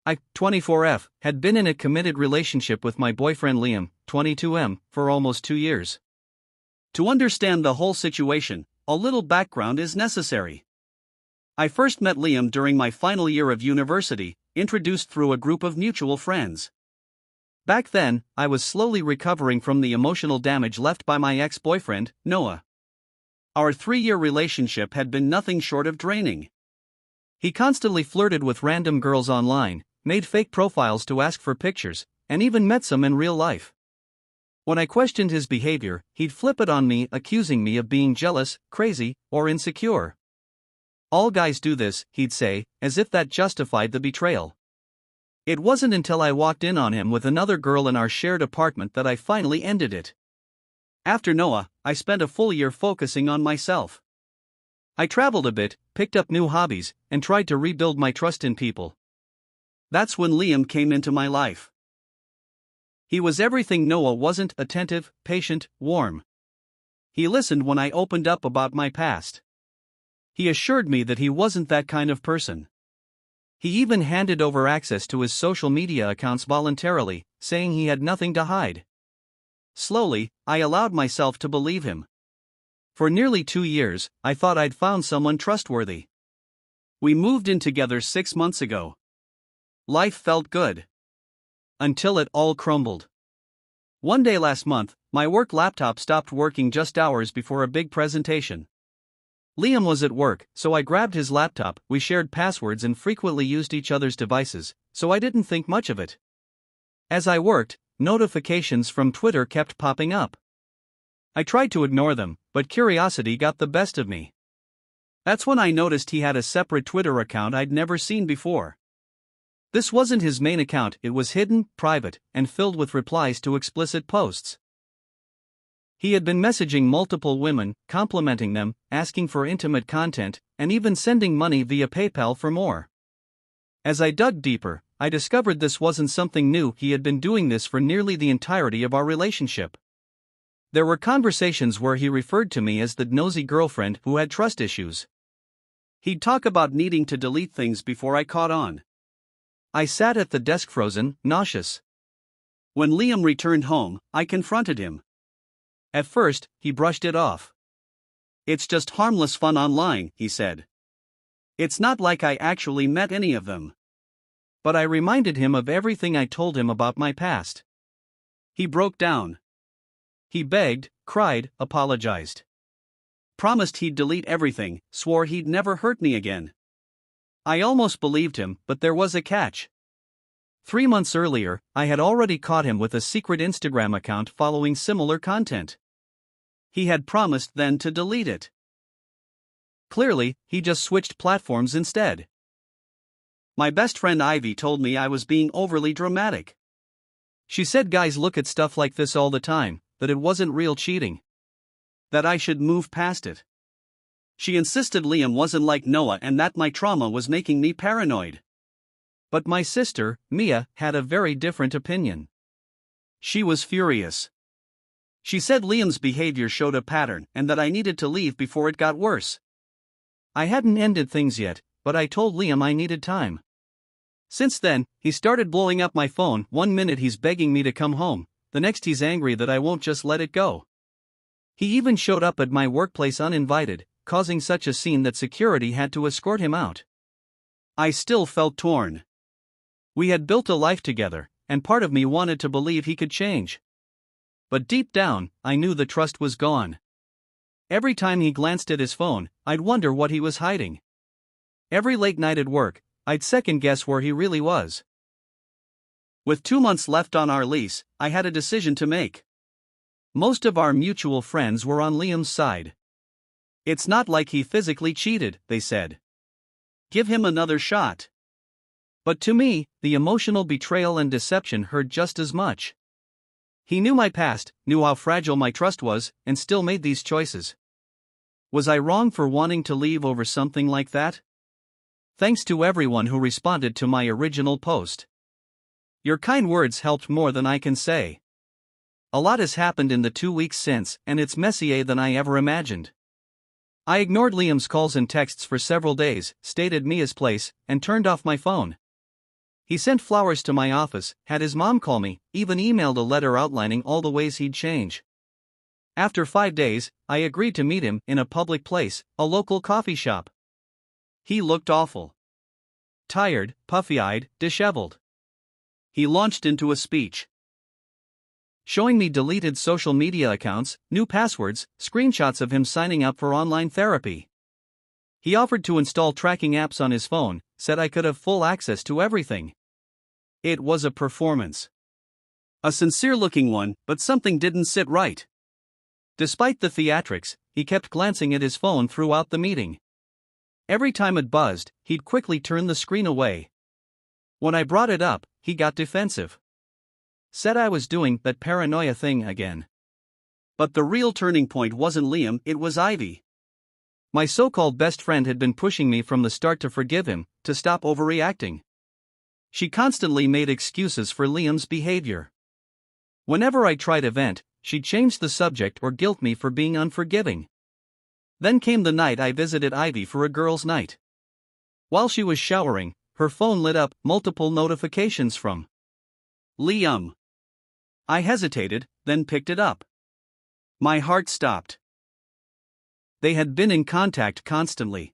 I, 24F, had been in a committed relationship with my boyfriend Liam, 22M, for almost 2 years. To understand the whole situation, a little background is necessary. I first met Liam during my final year of university, introduced through a group of mutual friends. Back then, I was slowly recovering from the emotional damage left by my ex-boyfriend, Noah. Our 3-year relationship had been nothing short of draining. He constantly flirted with random girls online, made fake profiles to ask for pictures, and even met some in real life. When I questioned his behavior, he'd flip it on me, accusing me of being jealous, crazy, or insecure. All guys do this, he'd say, as if that justified the betrayal. It wasn't until I walked in on him with another girl in our shared apartment that I finally ended it. After Noah, I spent a full year focusing on myself. I traveled a bit, picked up new hobbies, and tried to rebuild my trust in people. That's when Liam came into my life. He was everything Noah wasn't: attentive, patient, warm. He listened when I opened up about my past. He assured me that he wasn't that kind of person. He even handed over access to his social media accounts voluntarily, saying he had nothing to hide. Slowly, I allowed myself to believe him. For nearly 2 years, I thought I'd found someone trustworthy. We moved in together 6 months ago. Life felt good. Until it all crumbled. One day last month, my work laptop stopped working just hours before a big presentation. Liam was at work, so I grabbed his laptop. We shared passwords and frequently used each other's devices, so I didn't think much of it. As I worked, notifications from Twitter kept popping up. I tried to ignore them, but curiosity got the best of me. That's when I noticed he had a separate Twitter account I'd never seen before. This wasn't his main account, it was hidden, private, and filled with replies to explicit posts. He had been messaging multiple women, complimenting them, asking for intimate content, and even sending money via PayPal for more. As I dug deeper, I discovered this wasn't something new. He had been doing this for nearly the entirety of our relationship. There were conversations where he referred to me as the nosy girlfriend who had trust issues. He'd talk about needing to delete things before I caught on. I sat at the desk frozen, nauseous. When Liam returned home, I confronted him. At first, he brushed it off. "It's just harmless fun online," he said. "It's not like I actually met any of them." But I reminded him of everything I told him about my past. He broke down. He begged, cried, apologized. Promised he'd delete everything, swore he'd never hurt me again. I almost believed him, but there was a catch. 3 months earlier, I had already caught him with a secret Instagram account following similar content. He had promised then to delete it. Clearly, he just switched platforms instead. My best friend Ivy told me I was being overly dramatic. She said guys look at stuff like this all the time, that it wasn't real cheating. That I should move past it. She insisted Liam wasn't like Noah and that my trauma was making me paranoid. But my sister, Mia, had a very different opinion. She was furious. She said Liam's behavior showed a pattern and that I needed to leave before it got worse. I hadn't ended things yet, but I told Liam I needed time. Since then, he started blowing up my phone. One minute he's begging me to come home, the next he's angry that I won't just let it go. He even showed up at my workplace uninvited, causing such a scene that security had to escort him out. I still felt torn. We had built a life together, and part of me wanted to believe he could change. But deep down, I knew the trust was gone. Every time he glanced at his phone, I'd wonder what he was hiding. Every late night at work, I'd second guess where he really was. With 2 months left on our lease, I had a decision to make. Most of our mutual friends were on Liam's side. "It's not like he physically cheated," they said. "Give him another shot." But to me, the emotional betrayal and deception hurt just as much. He knew my past, knew how fragile my trust was, and still made these choices. Was I wrong for wanting to leave over something like that? Thanks to everyone who responded to my original post. Your kind words helped more than I can say. A lot has happened in the 2 weeks since, and it's messier than I ever imagined. I ignored Liam's calls and texts for several days, stayed at Mia's place, and turned off my phone. He sent flowers to my office, had his mom call me, even emailed a letter outlining all the ways he'd change. After 5 days, I agreed to meet him in a public place, a local coffee shop. He looked awful. Tired, puffy-eyed, disheveled. He launched into a speech, showing me deleted social media accounts, new passwords, screenshots of him signing up for online therapy. He offered to install tracking apps on his phone, said I could have full access to everything. It was a performance. A sincere-looking one, but something didn't sit right. Despite the theatrics, he kept glancing at his phone throughout the meeting. Every time it buzzed, he'd quickly turn the screen away. When I brought it up, he got defensive. Said I was doing that paranoia thing again. But the real turning point wasn't Liam, it was Ivy. My so-called best friend had been pushing me from the start to forgive him, to stop overreacting. She constantly made excuses for Liam's behavior. Whenever I tried to vent, she'd change the subject or guilt me for being unforgiving. Then came the night I visited Ivy for a girls' night. While she was showering, her phone lit up, multiple notifications from Liam. I hesitated, then picked it up. My heart stopped. They had been in contact constantly.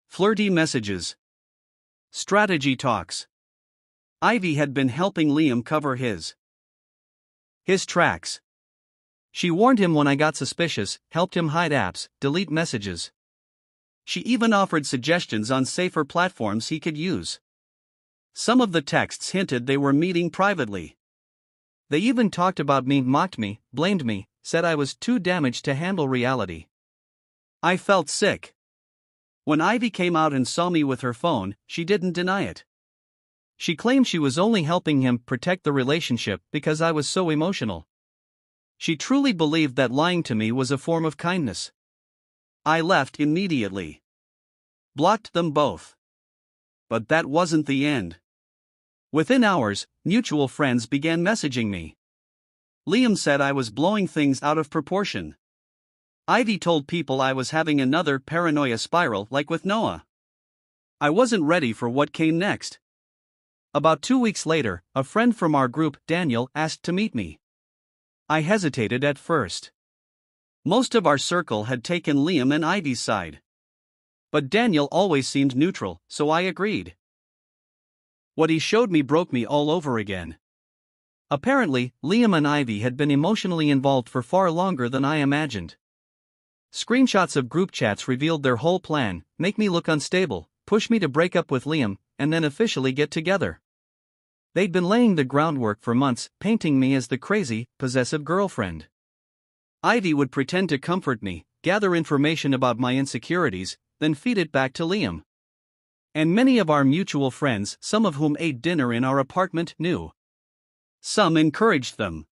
Flirty messages. Strategy talks. Ivy had been helping Liam cover his tracks. She warned him when I got suspicious, helped him hide apps, delete messages. She even offered suggestions on safer platforms he could use. Some of the texts hinted they were meeting privately. They even talked about me, mocked me, blamed me, said I was too damaged to handle reality. I felt sick. When Ivy came out and saw me with her phone, she didn't deny it. She claimed she was only helping him protect the relationship because I was so emotional. She truly believed that lying to me was a form of kindness. I left immediately. Blocked them both. But that wasn't the end. Within hours, mutual friends began messaging me. Liam said I was blowing things out of proportion. Ivy told people I was having another paranoia spiral like with Noah. I wasn't ready for what came next. About 2 weeks later, a friend from our group, Daniel, asked to meet me. I hesitated at first. Most of our circle had taken Liam and Ivy's side. But Daniel always seemed neutral, so I agreed. What he showed me broke me all over again. Apparently, Liam and Ivy had been emotionally involved for far longer than I imagined. Screenshots of group chats revealed their whole plan: make me look unstable, push me to break up with Liam, and then officially get together. They'd been laying the groundwork for months, painting me as the crazy, possessive girlfriend. Ivy would pretend to comfort me, gather information about my insecurities, then feed it back to Liam. And many of our mutual friends, some of whom ate dinner in our apartment, knew. Some encouraged them.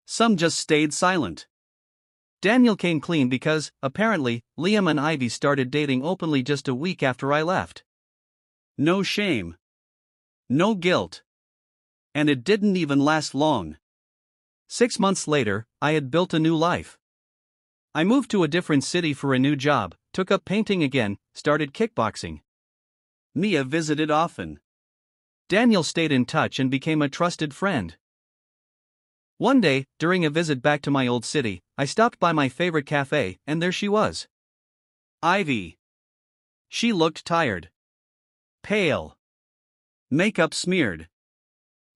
Some just stayed silent. Daniel came clean because, apparently, Liam and Ivy started dating openly just a week after I left. No shame. No guilt. And it didn't even last long. 6 months later, I had built a new life. I moved to a different city for a new job, took up painting again, started kickboxing. Mia visited often. Daniel stayed in touch and became a trusted friend. One day, during a visit back to my old city, I stopped by my favorite cafe, and there she was. Ivy. She looked tired. Pale. Makeup smeared.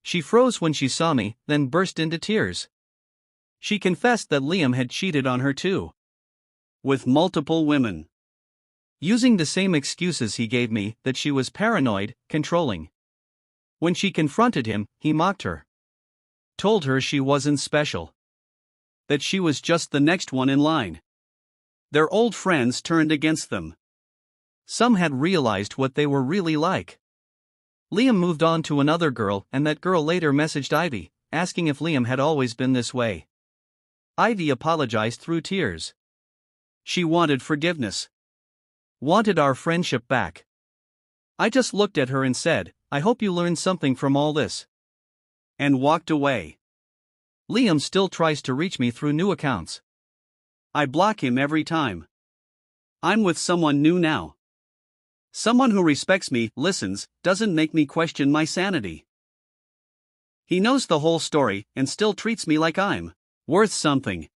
She froze when she saw me, then burst into tears. She confessed that Liam had cheated on her too. With multiple women. Using the same excuses he gave me, that she was paranoid, controlling. When she confronted him, he mocked her. Told her she wasn't special. That she was just the next one in line. Their old friends turned against them. Some had realized what they were really like. Liam moved on to another girl, and that girl later messaged Ivy, asking if Liam had always been this way. Ivy apologized through tears. She wanted forgiveness. Wanted our friendship back. I just looked at her and said, I hope you learned something from all this. And walked away. Liam still tries to reach me through new accounts. I block him every time. I'm with someone new now. Someone who respects me, listens, doesn't make me question my sanity. He knows the whole story and still treats me like I'm worth something.